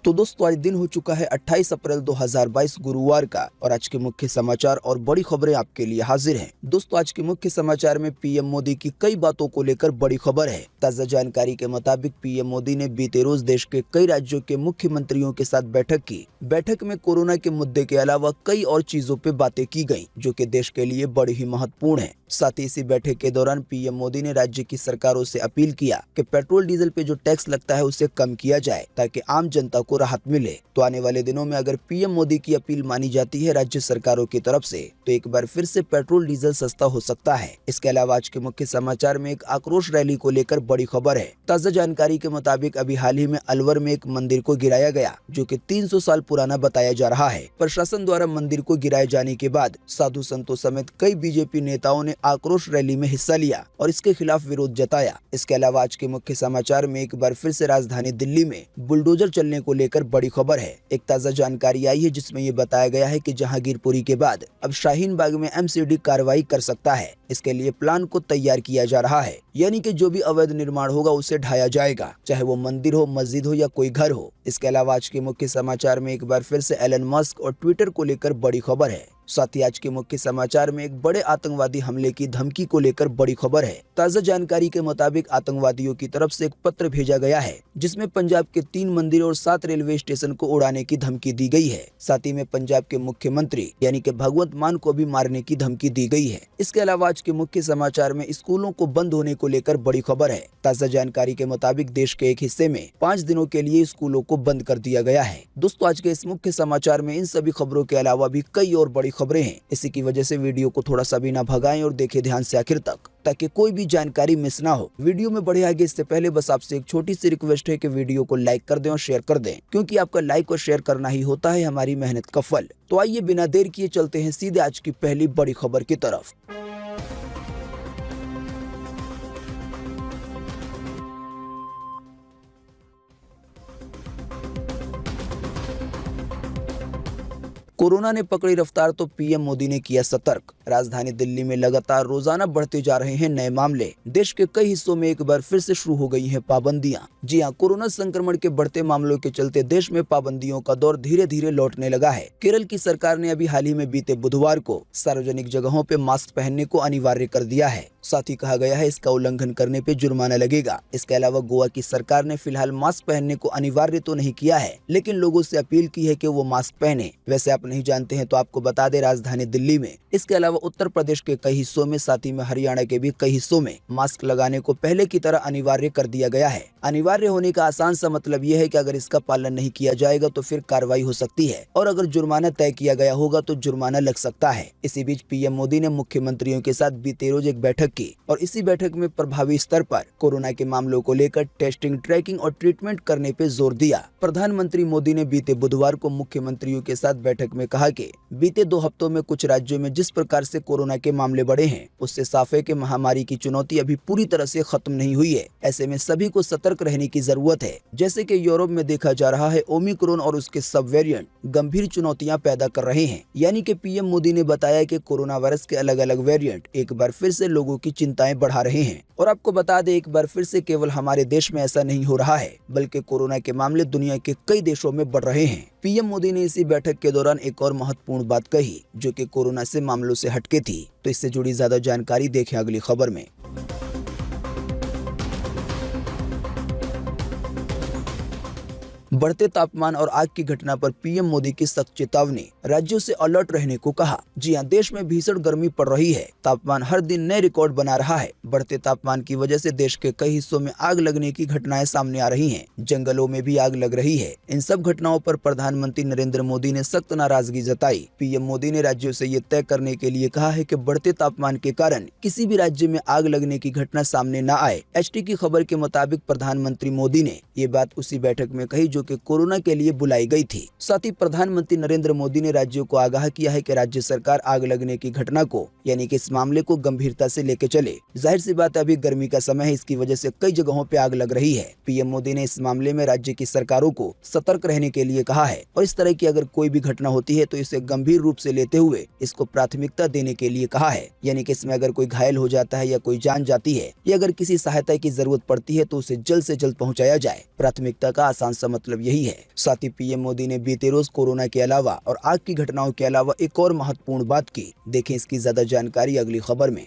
तो दोस्तों आज दिन हो चुका है 28 अप्रैल 2022 गुरुवार का और आज के मुख्य समाचार और बड़ी खबरें आपके लिए हाजिर हैं। दोस्तों आज के मुख्य समाचार में पीएम मोदी की कई बातों को लेकर बड़ी खबर है। ताज़ा जानकारी के मुताबिक पीएम मोदी ने बीते रोज देश के कई राज्यों के मुख्यमंत्रियों के साथ बैठक की। बैठक में कोरोना के मुद्दे के अलावा कई और चीजों पे बातें की गयी जो कि देश के लिए बड़ी ही महत्वपूर्ण है। साथ ही इसी बैठक के दौरान पीएम मोदी ने राज्य की सरकारों से अपील किया कि पेट्रोल डीजल पे जो टैक्स लगता है उसे कम किया जाए ताकि आम जनता को राहत मिले। तो आने वाले दिनों में अगर पीएम मोदी की अपील मानी जाती है राज्य सरकारों की तरफ से तो एक बार फिर से पेट्रोल डीजल सस्ता हो सकता है। इसके अलावा आज के मुख्य समाचार में एक आक्रोश रैली को लेकर बड़ी खबर है। ताज़ा जानकारी के मुताबिक अभी हाल ही में अलवर में एक मंदिर को गिराया गया जो कि 300 साल पुराना बताया जा रहा है। प्रशासन द्वारा मंदिर को गिराए जाने के बाद साधु संतों समेत कई बीजेपी नेताओं ने आक्रोश रैली में हिस्सा लिया और इसके खिलाफ विरोध जताया। इसके अलावा आज के मुख्य समाचार में एक बार फिर से राजधानी दिल्ली में बुलडोजर चलने को लेकर बड़ी खबर है। एक ताज़ा जानकारी आई है जिसमें ये बताया गया है कि जहांगीरपुरी के बाद अब शाहीन बाग में एमसीडी कार्रवाई कर सकता है। इसके लिए प्लान को तैयार किया जा रहा है, यानी कि जो भी अवैध निर्माण होगा उसे ढाया जाएगा, चाहे वो मंदिर हो, मस्जिद हो या कोई घर हो। इसके अलावा आज के मुख्य समाचार में एक बार फिर से एलन मस्क और ट्विटर को लेकर बड़ी खबर है। साथ ही आज के मुख्य समाचार में एक बड़े आतंकवादी हमले की धमकी को लेकर बड़ी खबर है। ताज़ा जानकारी के मुताबिक आतंकवादियों की तरफ से एक पत्र भेजा गया है जिसमें पंजाब के 3 मंदिरों और 7 रेलवे स्टेशन को उड़ाने की धमकी दी गई है। साथ ही में पंजाब के मुख्यमंत्री यानी कि भगवंत मान को भी मारने की धमकी दी गई है। इसके अलावा आज के मुख्य समाचार में स्कूलों को बंद होने को लेकर बड़ी खबर है। ताज़ा जानकारी के मुताबिक देश के एक हिस्से में 5 दिनों के लिए स्कूलों को बंद कर दिया गया है। दोस्तों आज के इस मुख्य समाचार में इन सभी खबरों के अलावा भी कई और बड़ी खबरें हैं। इसी की वजह से वीडियो को थोड़ा सा भी ना भगाएं और देखें ध्यान से आखिर तक ताकि कोई भी जानकारी मिस ना हो। वीडियो में बढ़े आगे इससे पहले बस आपसे एक छोटी सी रिक्वेस्ट है कि वीडियो को लाइक कर दें और शेयर कर दें, क्योंकि आपका लाइक और शेयर करना ही होता है हमारी मेहनत का फल। तो आइए बिना देर किए चलते हैं सीधे आज की पहली बड़ी खबर की तरफ। कोरोना ने पकड़ी रफ्तार तो पीएम मोदी ने किया सतर्क। राजधानी दिल्ली में लगातार रोजाना बढ़ते जा रहे हैं नए मामले। देश के कई हिस्सों में एक बार फिर से शुरू हो गई हैं पाबंदियां। जी हां, कोरोना संक्रमण के बढ़ते मामलों के चलते देश में पाबंदियों का दौर धीरे धीरे लौटने लगा है। केरल की सरकार ने अभी हाल ही में बीते बुधवार को सार्वजनिक जगहों पे मास्क पहनने को अनिवार्य कर दिया है। साथ ही कहा गया है इसका उल्लंघन करने पे जुर्माना लगेगा। इसके अलावा गोवा की सरकार ने फिलहाल मास्क पहनने को अनिवार्य तो नहीं किया है, लेकिन लोगों से अपील की है कि वो मास्क पहने। वैसे आप नहीं जानते हैं तो आपको बता दें, राजधानी दिल्ली में, इसके अलावा उत्तर प्रदेश के कई हिस्सों में, साथ ही में हरियाणा के भी कई हिस्सों में मास्क लगाने को पहले की तरह अनिवार्य कर दिया गया है। अनिवार्य होने का आसान सा मतलब यह है कि अगर इसका पालन नहीं किया जाएगा तो फिर कार्रवाई हो सकती है और अगर जुर्माना तय किया गया होगा तो जुर्माना लग सकता है। इसी बीच पीएम मोदी ने मुख्यमंत्रियों के साथ बीते रोज एक बैठक की और इसी बैठक में प्रभावी स्तर पर कोरोना के मामलों को लेकर टेस्टिंग, ट्रैकिंग और ट्रीटमेंट करने पे जोर दिया। प्रधानमंत्री मोदी ने बीते बुधवार को मुख्यमंत्रियों के साथ बैठक में कहा कि बीते 2 हफ्तों में कुछ राज्यों में जिस प्रकार से कोरोना के मामले बढ़े हैं उससे साफ है कि महामारी की चुनौती अभी पूरी तरह से खत्म नहीं हुई है। ऐसे में सभी को सतर्क रहने की जरूरत है। जैसे कि यूरोप में देखा जा रहा है, ओमिक्रॉन और उसके सब वेरिएंट गंभीर चुनौतियां पैदा कर रहे हैं। यानी कि पीएम मोदी ने बताया कि कोरोना वायरस के अलग अलग वेरिएंट एक बार फिर से लोगों की चिंताएं बढ़ा रहे हैं। और आपको बता दें, एक बार फिर से केवल हमारे देश में ऐसा नहीं हो रहा है बल्कि कोरोना के मामले दुनिया के कई देशों में बढ़ रहे हैं। पीएम मोदी ने इसी बैठक के दौरान एक और महत्वपूर्ण बात कही जो कि कोरोना से मामलों से हटके थी। तो इससे जुड़ी ज्यादा जानकारी देखें अगली खबर में। बढ़ते तापमान और आग की घटना पर पीएम मोदी की सख्त चेतावनी, राज्यों से अलर्ट रहने को कहा। जी हां, देश में भीषण गर्मी पड़ रही है। तापमान हर दिन नए रिकॉर्ड बना रहा है। बढ़ते तापमान की वजह से देश के कई हिस्सों में आग लगने की घटनाएं सामने आ रही हैं। जंगलों में भी आग लग रही है। इन सब घटनाओं पर प्रधानमंत्री नरेंद्र मोदी ने सख्त नाराजगी जताई। पीएम मोदी ने राज्यों से ये तय करने के लिए कहा है कि बढ़ते तापमान के कारण किसी भी राज्य में आग लगने की घटना सामने न आए। एचटी की खबर के मुताबिक प्रधानमंत्री मोदी ने ये बात उसी बैठक में कही जो कि कोरोना के लिए बुलाई गई थी। साथ ही प्रधानमंत्री नरेंद्र मोदी ने राज्यों को आगाह किया है कि राज्य सरकार आग लगने की घटना को यानी कि इस मामले को गंभीरता से लेकर चले। जाहिर सी बात है, अभी गर्मी का समय है, इसकी वजह से कई जगहों पे आग लग रही है। पीएम मोदी ने इस मामले में राज्य की सरकारों को सतर्क रहने के लिए कहा है और इस तरह की अगर कोई भी घटना होती है तो इसे गंभीर रूप से लेते हुए इसको प्राथमिकता देने के लिए कहा है। यानी कि इसमें अगर कोई घायल हो जाता है या कोई जान जाती है या अगर किसी सहायता की जरूरत पड़ती है तो उसे जल्द से जल्द पहुंचाया जाए। प्राथमिकता का आसान सा मतलब मतलब यही है। साथ ही पीएम मोदी ने बीते रोज कोरोना के अलावा और आग की घटनाओं के अलावा एक और महत्वपूर्ण बात की। देखें इसकी ज्यादा जानकारी अगली खबर में।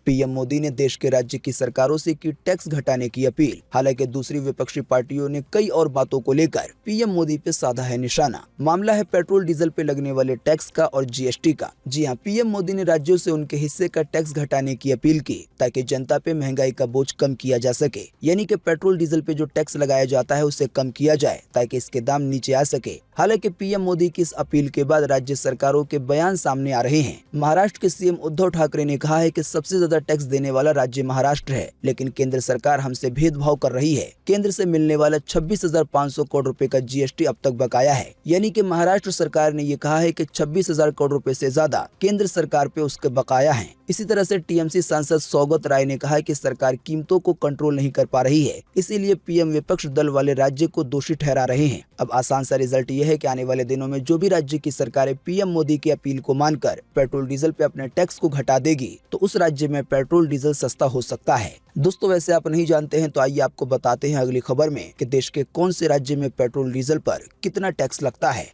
पीएम मोदी ने देश के राज्य की सरकारों से की टैक्स घटाने की अपील। हालांकि दूसरी विपक्षी पार्टियों ने कई और बातों को लेकर पीएम मोदी पे साधा है निशाना। मामला है पेट्रोल डीजल पे लगने वाले टैक्स का और जीएसटी का। जी हां, पीएम मोदी ने राज्यों से उनके हिस्से का टैक्स घटाने की अपील की ताकि जनता पे महंगाई का बोझ कम किया जा सके। यानी कि पेट्रोल डीजल पे जो टैक्स लगाया जाता है उसे कम किया जाए ताकि इसके दाम नीचे आ सके। हालांकि पीएम मोदी की इस अपील के बाद राज्य सरकारों के बयान सामने आ रहे हैं। महाराष्ट्र के सीएम उद्धव ठाकरे ने कहा है कि सबसे ज्यादा टैक्स देने वाला राज्य महाराष्ट्र है, लेकिन केंद्र सरकार हमसे भेदभाव कर रही है। केंद्र से मिलने वाला 26,500 करोड़ रुपए का जीएसटी अब तक बकाया है। यानी कि महाराष्ट्र सरकार ने ये कहा है कि 26,000 करोड़ रुपए से ज्यादा केंद्र सरकार पे उसके बकाया है। इसी तरह से टीएमसी सांसद सौगत राय ने कहा है कि सरकार कीमतों को कंट्रोल नहीं कर पा रही है, इसीलिए पीएम विपक्ष दल वाले राज्य को दोषी ठहरा रहे हैं। अब आसान सा रिजल्ट ये है कि आने वाले दिनों में जो भी राज्य की सरकारें पीएम मोदी की अपील को मानकर पेट्रोल डीजल पे अपने टैक्स को घटा देगी तो उस राज्य में पेट्रोल डीजल सस्ता हो सकता है। दोस्तों, वैसे आप नहीं जानते हैं तो आइए आपको बताते हैं अगली खबर में कि देश के कौन से राज्य में पेट्रोल डीजल पर कितना टैक्स लगता है।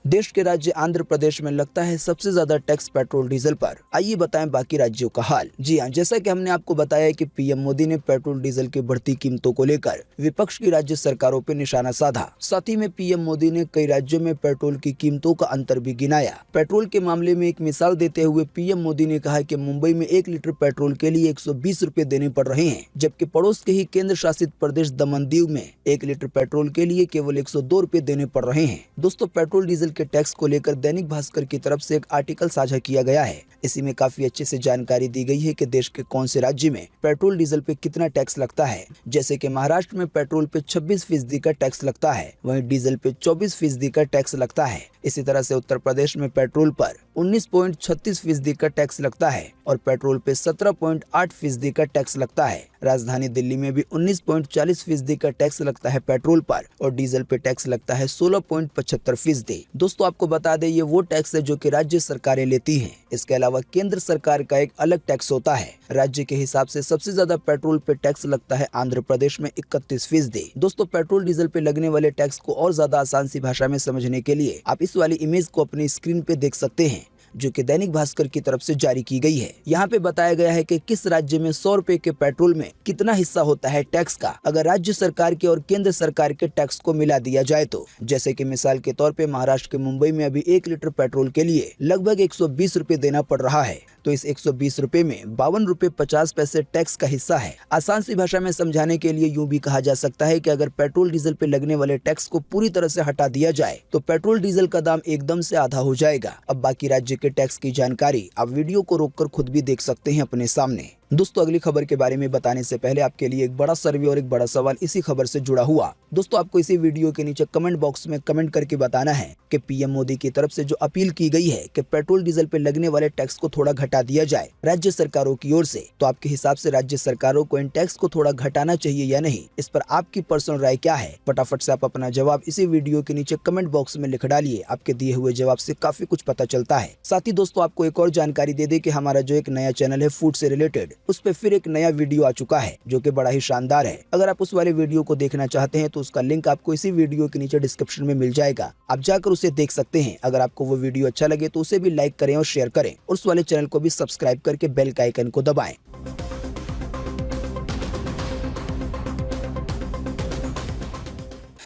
देश के राज्य आंध्र प्रदेश में लगता है सबसे ज्यादा टैक्स पेट्रोल डीजल पर। आइए बताएं बाकी राज्यों का हाल। जी हां, जैसा कि हमने आपको बताया कि पीएम मोदी ने पेट्रोल डीजल की बढ़ती कीमतों को लेकर विपक्ष की राज्य सरकारों पर निशाना साधा। साथ ही में पीएम मोदी ने कई राज्यों में पेट्रोल की कीमतों का अंतर भी गिनाया। पेट्रोल के मामले में एक मिसाल देते हुए पीएम मोदी ने कहा कि मुंबई में 1 लीटर पेट्रोल के लिए 120 रुपए देने पड़ रहे हैं, जबकि पड़ोस के ही केंद्र शासित प्रदेश दमन दीव में 1 लीटर पेट्रोल के लिए केवल 102 रुपए देने पड़ रहे हैं। दोस्तों, पेट्रोल डीजल के टैक्स को लेकर दैनिक भास्कर की तरफ से एक आर्टिकल साझा किया गया है। इसी में काफी अच्छे से जानकारी दी गई है कि देश के कौन से राज्य में पेट्रोल डीजल पे कितना टैक्स लगता है। जैसे कि महाराष्ट्र में पेट्रोल पे 26% का टैक्स लगता है, वहीं डीजल पे 24% का टैक्स लगता है। इसी तरह से उत्तर प्रदेश में पेट्रोल पर 19.36% का टैक्स लगता है और पेट्रोल पे 17.8% का टैक्स लगता है। राजधानी दिल्ली में भी 19.40% का टैक्स लगता है पेट्रोल पर और डीजल पे टैक्स लगता है 16.75%। दोस्तों, आपको बता दें ये वो टैक्स है जो कि राज्य सरकारें लेती हैं। इसके अलावा केंद्र सरकार का एक अलग टैक्स होता है। राज्य के हिसाब से सबसे ज्यादा पेट्रोल पे टैक्स लगता है आंध्र प्रदेश में 31%। दोस्तों, पेट्रोल डीजल पे लगने वाले टैक्स को और ज्यादा आसान सी भाषा में समझने के लिए आप इस वाली इमेज को अपनी स्क्रीन पे देख सकते हैं, जो कि दैनिक भास्कर की तरफ से जारी की गई है। यहाँ पे बताया गया है कि किस राज्य में 100 रुपए के पेट्रोल में कितना हिस्सा होता है टैक्स का अगर राज्य सरकार के और केंद्र सरकार के टैक्स को मिला दिया जाए तो। जैसे कि मिसाल के तौर पे महाराष्ट्र के मुंबई में अभी 1 लीटर पेट्रोल के लिए लगभग 120 रुपए देना पड़ रहा है, तो इस 120 रुपए में 52 रुपए 50 पैसे टैक्स का हिस्सा है। आसान सी भाषा में समझाने के लिए यूं भी कहा जा सकता है कि अगर पेट्रोल डीजल पे लगने वाले टैक्स को पूरी तरह से हटा दिया जाए तो पेट्रोल डीजल का दाम एकदम से आधा हो जाएगा। अब बाकी राज्य के टैक्स की जानकारी आप वीडियो को रोककर खुद भी देख सकते हैं अपने सामने। दोस्तों, अगली खबर के बारे में बताने से पहले आपके लिए एक बड़ा सर्वे और एक बड़ा सवाल इसी खबर से जुड़ा हुआ। दोस्तों, आपको इसी वीडियो के नीचे कमेंट बॉक्स में कमेंट करके बताना है कि पीएम मोदी की तरफ से जो अपील की गई है कि पेट्रोल डीजल पे लगने वाले टैक्स को थोड़ा घटा दिया जाए राज्य सरकारों की ओर से, तो आपके हिसाब से राज्य सरकारों को इन टैक्स को थोड़ा घटाना चाहिए या नहीं, इस पर आपकी पर्सनल राय क्या है? फटाफट से आप अपना जवाब इसी वीडियो के नीचे कमेंट बॉक्स में लिख डालिए। आपके दिए हुए जवाब से काफी कुछ पता चलता है। साथ ही दोस्तों, आपको एक और जानकारी दे दे कि हमारा जो एक नया चैनल है फूड से रिलेटेड, उस पर फिर एक नया वीडियो आ चुका है जो कि बड़ा ही शानदार है। अगर आप उस वाले वीडियो को देखना चाहते हैं तो उसका लिंक आपको इसी वीडियो के नीचे डिस्क्रिप्शन में मिल जाएगा, आप जाकर उसे देख सकते हैं। अगर आपको वो वीडियो अच्छा लगे तो उसे भी लाइक करें और शेयर करें और उस वाले चैनल को भी सब्सक्राइब करके बेल का आइकन को दबाएं।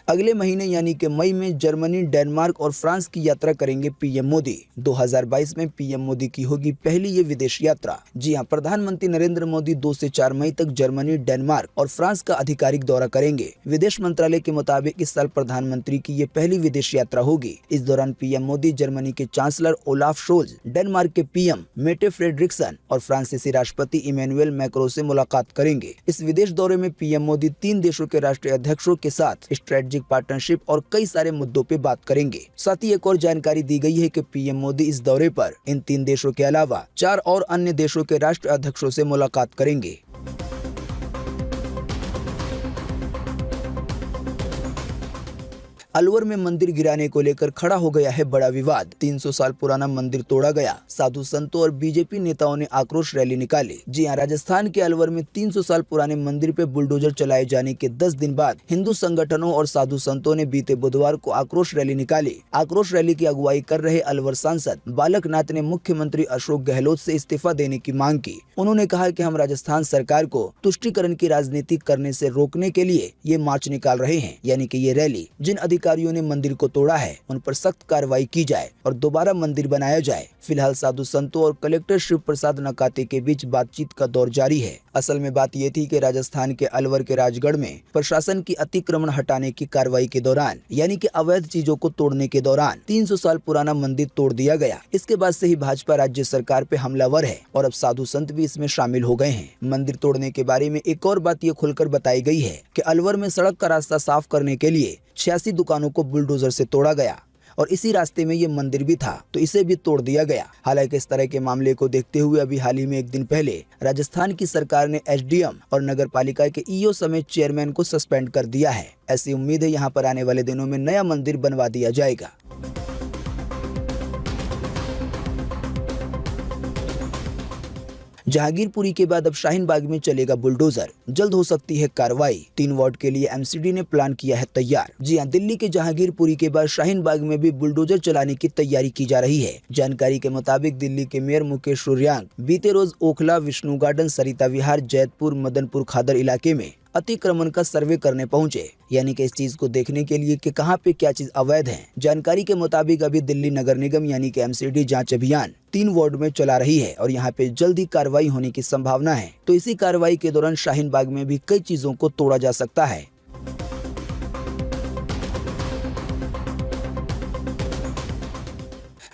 अगले महीने यानी कि मई में जर्मनी, डेनमार्क और फ्रांस की यात्रा करेंगे पीएम मोदी। 2022 में पीएम मोदी की होगी पहली ये विदेश यात्रा। जी हां, प्रधानमंत्री नरेंद्र मोदी 2 से 4 मई तक जर्मनी, डेनमार्क और फ्रांस का आधिकारिक दौरा करेंगे। विदेश मंत्रालय के मुताबिक इस साल प्रधानमंत्री की ये पहली विदेश यात्रा होगी। इस दौरान पीएम मोदी जर्मनी के चांसलर ओलाफ शोल्ज, डेनमार्क के पीएम मेटे फ्रेडरिक्सन और फ्रांसीसी राष्ट्रपति इमैनुअल मैक्रों से मुलाकात करेंगे। इस विदेश दौरे में पीएम मोदी 3 देशों के राष्ट्रीय अध्यक्षों के साथ स्ट्रेटेजिक पार्टनरशिप और कई सारे मुद्दों पे बात करेंगे। साथ ही एक और जानकारी दी गई है कि पीएम मोदी इस दौरे पर इन 3 देशों के अलावा 4 और अन्य देशों के राष्ट्र अध्यक्षों से मुलाकात करेंगे। अलवर में मंदिर गिराने को लेकर खड़ा हो गया है बड़ा विवाद। 300 साल पुराना मंदिर तोड़ा गया, साधु संतों और बीजेपी नेताओं ने आक्रोश रैली निकाली। जी हां, राजस्थान के अलवर में 300 साल पुराने मंदिर पे बुलडोजर चलाए जाने के 10 दिन बाद हिंदू संगठनों और साधु संतों ने बीते बुधवार को आक्रोश रैली निकाली। आक्रोश रैली की अगुवाई कर रहे अलवर सांसद बालक नाथ ने मुख्यमंत्री अशोक गहलोत से इस्तीफा देने की मांग की। उन्होंने कहा कि हम राजस्थान सरकार को तुष्टीकरण की राजनीति करने से रोकने के लिए ये मार्च निकाल रहे हैं, यानी कि ये रैली। जिन अधिकारियों ने मंदिर को तोड़ा है उन पर सख्त कार्रवाई की जाए और दोबारा मंदिर बनाया जाए। फिलहाल साधु संतों और कलेक्टर शिव प्रसाद नकाते के बीच बातचीत का दौर जारी है। असल में बात ये थी कि राजस्थान के अलवर के राजगढ़ में प्रशासन की अतिक्रमण हटाने की कार्रवाई के दौरान, यानी कि अवैध चीजों को तोड़ने के दौरान 300 साल पुराना मंदिर तोड़ दिया गया। इसके बाद से ही भाजपा राज्य सरकार पे हमलावर है और अब साधु संत भी इसमें शामिल हो गए हैं। मंदिर तोड़ने के बारे में एक और बात ये खुलकर बताई गई है कि अलवर में सड़क का रास्ता साफ करने के लिए 86 दुकानों को बुलडोजर से तोड़ा गया और इसी रास्ते में ये मंदिर भी था, तो इसे भी तोड़ दिया गया। हालांकि इस तरह के मामले को देखते हुए अभी हाल ही में एक दिन पहले राजस्थान की सरकार ने एसडीएम और नगर पालिका के ईओ समेत चेयरमैन को सस्पेंड कर दिया है। ऐसी उम्मीद है यहाँ पर आने वाले दिनों में नया मंदिर बनवा दिया जाएगा। जहांगीरपुरी के बाद अब शाहीन बाग में चलेगा बुलडोजर, जल्द हो सकती है कार्रवाई। 3 वार्ड के लिए एमसीडी ने प्लान किया है तैयार। जी हां, दिल्ली के जहांगीरपुरी के बाद शाहीन बाग में भी बुलडोजर चलाने की तैयारी की जा रही है। जानकारी के मुताबिक दिल्ली के मेयर मुकेश सूर्यांग बीते रोज ओखला, विष्णु गार्डन, सरिता विहार, जैतपुर, मदनपुर खादर इलाके में अतिक्रमण का सर्वे करने पहुंचे, यानी कि इस चीज को देखने के लिए कि कहां पे क्या चीज अवैध है। जानकारी के मुताबिक अभी दिल्ली नगर निगम यानी कि एमसीडी जांच अभियान 3 वार्ड में चला रही है और यहां पे जल्द ही कार्रवाई होने की संभावना है। तो इसी कार्रवाई के दौरान शाहीन बाग में भी कई चीजों को तोड़ा जा सकता है।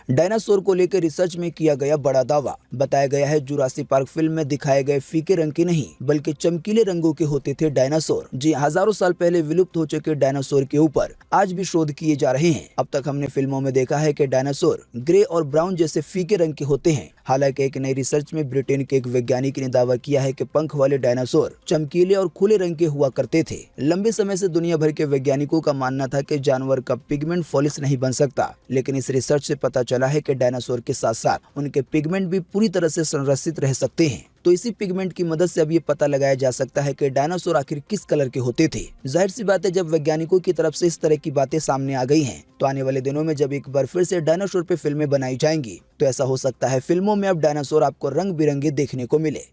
डायनासोर को लेकर रिसर्च में किया गया बड़ा दावा। बताया गया है जुरासिक पार्क फिल्म में दिखाए गए फीके रंग के नहीं बल्कि चमकीले रंगों के होते थे डायनासोर। जी, हजारों साल पहले विलुप्त हो चुके डायनासोर के ऊपर आज भी शोध किए जा रहे हैं। अब तक हमने फिल्मों में देखा है कि डायनासोर ग्रे और ब्राउन जैसे फीके रंग के होते हैं। हालांकि एक नई रिसर्च में ब्रिटेन के एक वैज्ञानिक ने दावा किया है कि पंख वाले डायनासोर चमकीले और खुले रंग के हुआ करते थे। लंबे समय से दुनिया भर के वैज्ञानिकों का मानना था कि जानवर का पिगमेंट फॉलिस नहीं बन सकता, लेकिन इस रिसर्च से पता चला है कि डायनासोर के साथ साथ उनके पिगमेंट भी पूरी तरह से संरक्षित रह सकते हैं। तो इसी पिगमेंट की मदद से अब ये पता लगाया जा सकता है कि डायनासोर आखिर किस कलर के होते थे। जाहिर सी बात है, जब वैज्ञानिकों की तरफ से इस तरह की बातें सामने आ गई हैं, तो आने वाले दिनों में जब एक बार फिर से डायनासोर पे फिल्में बनाई जाएंगी, तो ऐसा हो सकता है फिल्मों में अब डायनासोर आपको रंग बिरंगे देखने को मिले।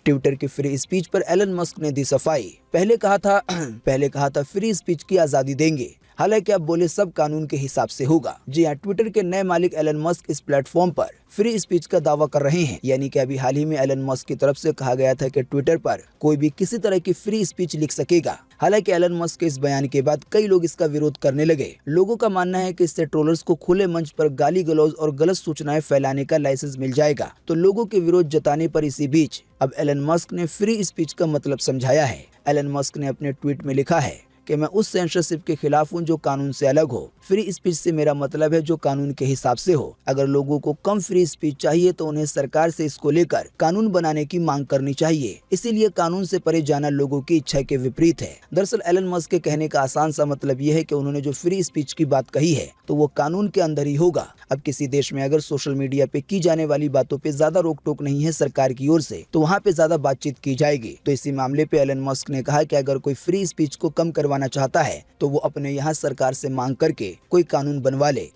ट्विटर की फ्री स्पीच पर एलन मस्क ने दी सफाई। पहले कहा था फ्री स्पीच की आजादी देंगे, हालांकि अब बोले सब कानून के हिसाब से होगा। जी हाँ, ट्विटर के नए मालिक एलन मस्क इस प्लेटफॉर्म पर फ्री स्पीच का दावा कर रहे हैं। यानी कि अभी हाल ही में एलन मस्क की तरफ से कहा गया था कि ट्विटर पर कोई भी किसी तरह की फ्री स्पीच लिख सकेगा। हालांकि एलन मस्क के इस बयान के बाद कई लोग इसका विरोध करने लगे। लोगों का मानना है कि इससे ट्रोलर्स को खुले मंच पर गाली गलौज और गलत सूचनाएं फैलाने का लाइसेंस मिल जाएगा। तो लोगों के विरोध जताने पर इसी बीच अब एलन मस्क ने फ्री स्पीच का मतलब समझाया है। एलन मस्क ने अपने ट्वीट में लिखा है कि मैं उस सेंसरशिप के खिलाफ हूं जो कानून से अलग हो। फ्री स्पीच से मेरा मतलब है जो कानून के हिसाब से हो। अगर लोगों को कम फ्री स्पीच चाहिए तो उन्हें सरकार से इसको लेकर कानून बनाने की मांग करनी चाहिए। इसीलिए कानून से परे जाना लोगों की इच्छा के विपरीत है। दरअसल एलन मस्क के कहने का आसान सा मतलब यह है कि उन्होंने जो फ्री स्पीच की बात कही है तो वो कानून के अंदर ही होगा। अब किसी देश में अगर सोशल मीडिया पे की जाने वाली बातों पे ज्यादा रोक टोक नहीं है सरकार की ओर से, तो वहाँ पे ज्यादा बातचीत की जाएगी। तो इसी मामले पे एलन मस्क ने कहा कि अगर कोई फ्री स्पीच को कम करवाना चाहता है तो वो अपने यहाँ सरकार से मांग करके कोई कानून बनवा ले।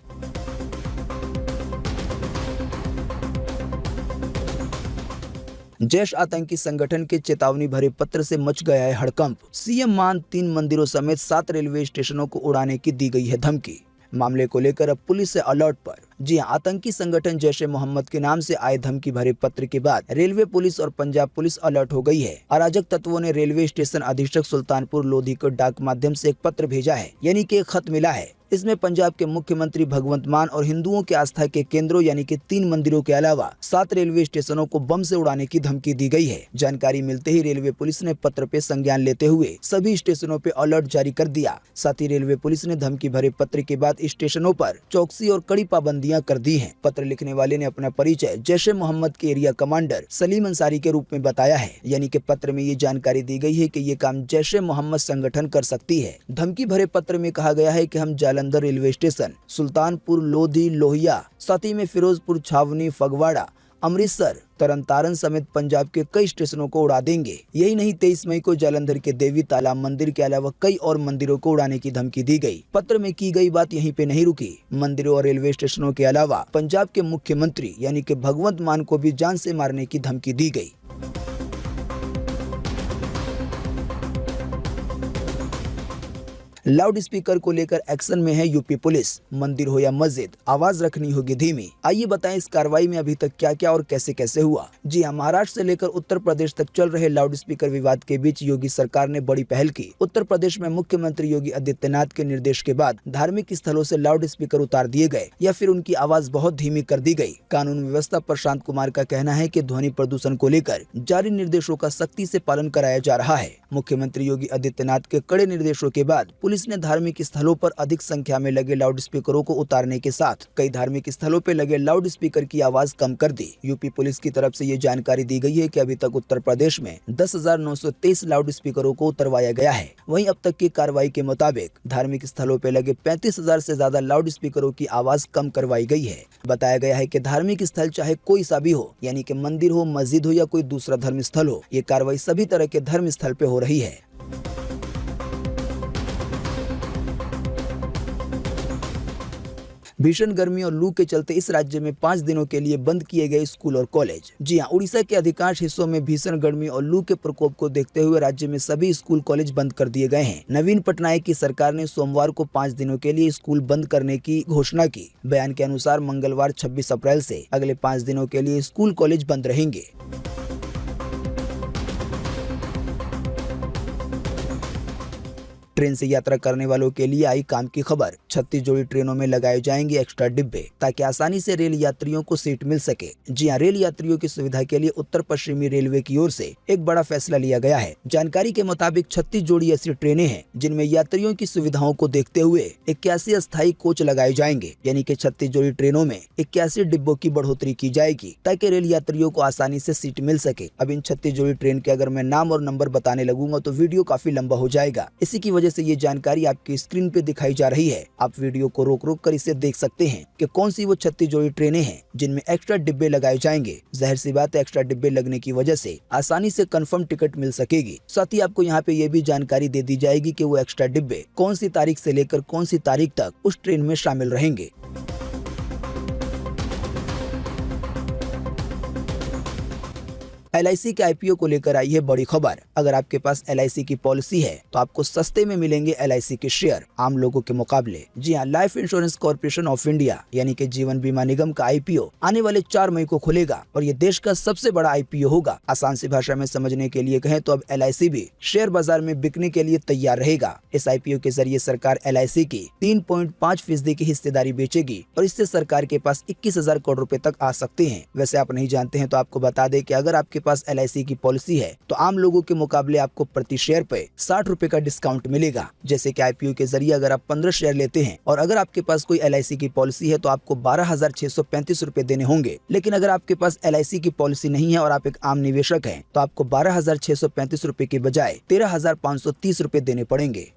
जैश आतंकी संगठन के चेतावनी भरे पत्र से मच गया है हड़कंप। सीएम मान 3 मंदिरों समेत 7 रेलवे स्टेशनों को उड़ाने की दी गई है धमकी। मामले को लेकर अब पुलिस है अलर्ट पर। जी हां, आतंकी संगठन जैश ए मोहम्मद के नाम से आए धमकी भरे पत्र के बाद रेलवे पुलिस और पंजाब पुलिस अलर्ट हो गई है। अराजक तत्वों ने रेलवे स्टेशन अधीक्षक सुल्तानपुर लोधी को डाक माध्यम से एक पत्र भेजा है, यानी कि एक खत मिला है। इसमें पंजाब के मुख्यमंत्री भगवंत मान और हिंदुओं के आस्था के केंद्रों यानी कि 3 मंदिरों के अलावा 7 रेलवे स्टेशनों को बम से उड़ाने की धमकी दी गई है। जानकारी मिलते ही रेलवे पुलिस ने पत्र पे संज्ञान लेते हुए सभी स्टेशनों पे अलर्ट जारी कर दिया। साथ ही रेलवे पुलिस ने धमकी भरे पत्र के बाद स्टेशनों पर चौकसी और कड़ी पाबंदियां कर दी हैं। पत्र लिखने वाले ने अपना परिचय जैश ए मोहम्मद के एरिया कमांडर सलीम अंसारी के रूप में बताया है, यानी कि पत्र में ये जानकारी दी गई है कि ये काम जैश ए मोहम्मद संगठन कर सकती है। धमकी भरे पत्र में कहा गया है कि हम जालंधर रेलवे स्टेशन, सुल्तानपुर लोधी, लोहिया, साथ ही में फिरोजपुर छावनी, फगवाड़ा, अमृतसर, तरनतारन समेत पंजाब के कई स्टेशनों को उड़ा देंगे। यही नहीं, 23 मई को जालंधर के देवी तालाब मंदिर के अलावा कई और मंदिरों को उड़ाने की धमकी दी गई। पत्र में की गई बात यहीं पे नहीं रुकी। मंदिरों और रेलवे स्टेशनों के अलावा पंजाब के मुख्यमंत्री यानी कि भगवंत मान को भी जान से मारने की धमकी दी गई। लाउड स्पीकर को लेकर एक्शन में है यूपी पुलिस। मंदिर हो या मस्जिद, आवाज रखनी होगी धीमी। आइए बताएं इस कार्रवाई में अभी तक क्या क्या और कैसे कैसे हुआ। जी हां, महाराष्ट्र से लेकर उत्तर प्रदेश तक चल रहे लाउड स्पीकर विवाद के बीच योगी सरकार ने बड़ी पहल की। उत्तर प्रदेश में मुख्यमंत्री योगी आदित्यनाथ के निर्देश के बाद धार्मिक स्थलों से लाउड स्पीकर उतार दिए गए या फिर उनकी आवाज बहुत धीमी कर दी गई। कानून व्यवस्था प्रशांत कुमार का कहना है कि ध्वनि प्रदूषण को लेकर जारी निर्देशों का सख्ती से पालन कराया जा रहा है। मुख्यमंत्री योगी आदित्यनाथ के कड़े निर्देशों के बाद पुलिस ने धार्मिक स्थलों पर अधिक संख्या में लगे लाउड स्पीकरों को उतारने के साथ कई धार्मिक स्थलों पर लगे लाउड स्पीकर की आवाज कम कर दी। यूपी पुलिस की तरफ से ये जानकारी दी गई है कि अभी तक उत्तर प्रदेश में 10,923 लाउड स्पीकरों को उतरवाया गया है। वहीं अब तक की कार्रवाई के मुताबिक धार्मिक स्थलों पर लगे 35,000 से ज्यादा लाउड स्पीकरों की आवाज कम करवाई गई है। बताया गया है कि धार्मिक स्थल चाहे कोई सा भी हो, यानी कि मंदिर हो, मस्जिद हो या कोई दूसरा धर्म स्थल हो, ये कार्रवाई सभी तरह के धर्म स्थल पे हो रही है। भीषण गर्मी और लू के चलते इस राज्य में 5 दिनों के लिए बंद किए गए स्कूल और कॉलेज। जी हां, उड़ीसा के अधिकांश हिस्सों में भीषण गर्मी और लू के प्रकोप को देखते हुए राज्य में सभी स्कूल कॉलेज बंद कर दिए गए हैं। नवीन पटनायक की सरकार ने सोमवार को 5 दिनों के लिए स्कूल बंद करने की घोषणा की। बयान के अनुसार मंगलवार 26 अप्रैल से अगले 5 दिनों के लिए स्कूल कॉलेज बंद रहेंगे। ट्रेन से यात्रा करने वालों के लिए आई काम की खबर। 36 जोड़ी ट्रेनों में लगाए जाएंगे एक्स्ट्रा डिब्बे ताकि आसानी से रेल यात्रियों को सीट मिल सके। जी हां, रेल यात्रियों की सुविधा के लिए उत्तर पश्चिमी रेलवे की ओर से एक बड़ा फैसला लिया गया है। जानकारी के मुताबिक 36 जोड़ी ऐसी ट्रेनें हैं जिनमें यात्रियों की सुविधाओं को देखते हुए 81 अस्थायी कोच लगाए जाएंगे, यानी कि 36 जोड़ी ट्रेनों में 81 डिब्बों की बढ़ोतरी की जाएगी ताकि रेल यात्रियों को आसानी से सीट मिल सके। अब इन 36 जोड़ी ट्रेन के अगर मैं नाम और नंबर बताने लगूंगा तो वीडियो काफी लंबा हो जाएगा। इसी की वजह से ये जानकारी आपकी स्क्रीन पे दिखाई जा रही है। आप वीडियो को रोक रोक कर इसे देख सकते हैं कि कौन सी वो 36 जोड़ी ट्रेनें हैं जिनमें एक्स्ट्रा डिब्बे लगाए जाएंगे। जाहिर सी बात है, एक्स्ट्रा डिब्बे लगने की वजह से आसानी से कंफर्म टिकट मिल सकेगी। साथ ही आपको यहाँ पे ये भी जानकारी दे दी जाएगी कि वो एक्स्ट्रा डिब्बे कौन सी तारीख से लेकर कौन सी तारीख तक उस ट्रेन में शामिल रहेंगे। LIC के IPO को लेकर आई है बड़ी खबर। अगर आपके पास LIC की पॉलिसी है तो आपको सस्ते में मिलेंगे LIC के शेयर आम लोगों के मुकाबले। जी हां, life insurance corporation of India यानी कि जीवन बीमा निगम का IPO आने वाले 4 मई को खुलेगा और ये देश का सबसे बड़ा IPO होगा। आसान सी भाषा में समझने के लिए कहें तो अब LIC भी शेयर बाजार में बिकने के लिए तैयार रहेगा। इस IPO के जरिए सरकार LIC की 3.5% की हिस्सेदारी बेचेगी और इससे सरकार के पास 21,000 करोड़ रुपए तक आ सकते हैं। वैसे आप नहीं जानते हैं तो आपको बता दें कि अगर आपके पास LIC की पॉलिसी है तो आम लोगों के मुकाबले आपको प्रति शेयर पे 60 रुपए का डिस्काउंट मिलेगा। जैसे कि IPO के जरिए अगर आप 15 शेयर लेते हैं और अगर आपके पास कोई LIC की पॉलिसी है तो आपको 12,635 रुपए देने होंगे। लेकिन अगर आपके पास LIC की पॉलिसी नहीं है और आप एक आम निवेशक हैं तो आपको 12,635 रुपए के बजाय 13,530 रुपए देने पड़ेंगे।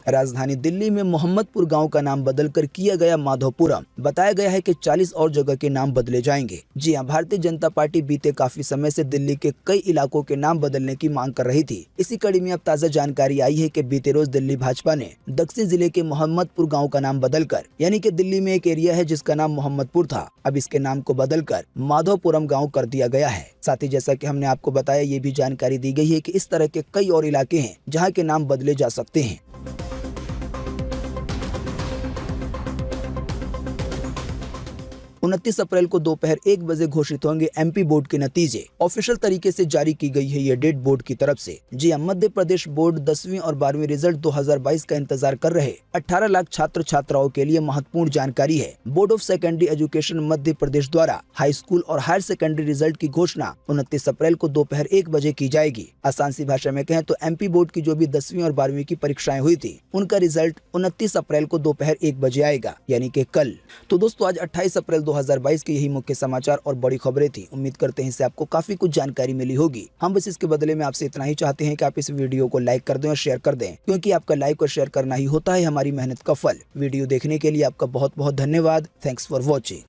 राजधानी दिल्ली में मोहम्मदपुर गांव का नाम बदलकर किया गया माधवपुरम। बताया गया है कि 40 और जगह के नाम बदले जाएंगे। जी हां, भारतीय जनता पार्टी बीते काफी समय से दिल्ली के कई इलाकों के नाम बदलने की मांग कर रही थी। इसी कड़ी में अब ताजा जानकारी आई है कि बीते रोज दिल्ली भाजपा ने दक्षिण जिले के मोहम्मदपुर गाँव का नाम बदलकर, यानी कि दिल्ली में एक एरिया है जिसका नाम मोहम्मदपुर था, अब इसके नाम को बदलकर माधवपुरम गाँव कर दिया गया है। साथ ही जैसा कि हमने आपको बताया, ये भी जानकारी दी गई है कि इस तरह के कई और इलाके हैं जहाँ के नाम बदले जा सकते हैं। 29 अप्रैल को दोपहर 1 बजे घोषित होंगे एमपी बोर्ड के नतीजे। ऑफिशियल तरीके से जारी की गई है ये डेट बोर्ड की तरफ से। जी हां, मध्य प्रदेश बोर्ड 10वीं और 12वीं रिजल्ट 2022 का इंतजार कर रहे 18 लाख छात्र छात्राओं के लिए महत्वपूर्ण जानकारी है। Board of secondary education Madhya Pradesh द्वारा हाई स्कूल और हायर सेकेंडरी रिजल्ट की घोषणा 29 अप्रैल को दोपहर 1 बजे की जाएगी। आसान सी भाषा में कहें तो एमपी बोर्ड की जो भी 10वीं और 12वीं की परीक्षाएं हुई थी, उनका रिजल्ट 29 अप्रैल को दोपहर 1 बजे आएगा, यानी कि कल। तो दोस्तों, आज 28 अप्रैल 2022 के यही मुख्य समाचार और बड़ी खबरें थी। उम्मीद करते हैं इससे आपको काफी कुछ जानकारी मिली होगी। हम बस इसके बदले में आपसे इतना ही चाहते हैं कि आप इस वीडियो को लाइक कर दें और शेयर कर दें, क्योंकि आपका लाइक और शेयर करना ही होता है हमारी मेहनत का फल। वीडियो देखने के लिए आपका बहुत बहुत धन्यवाद। Thanks for watching.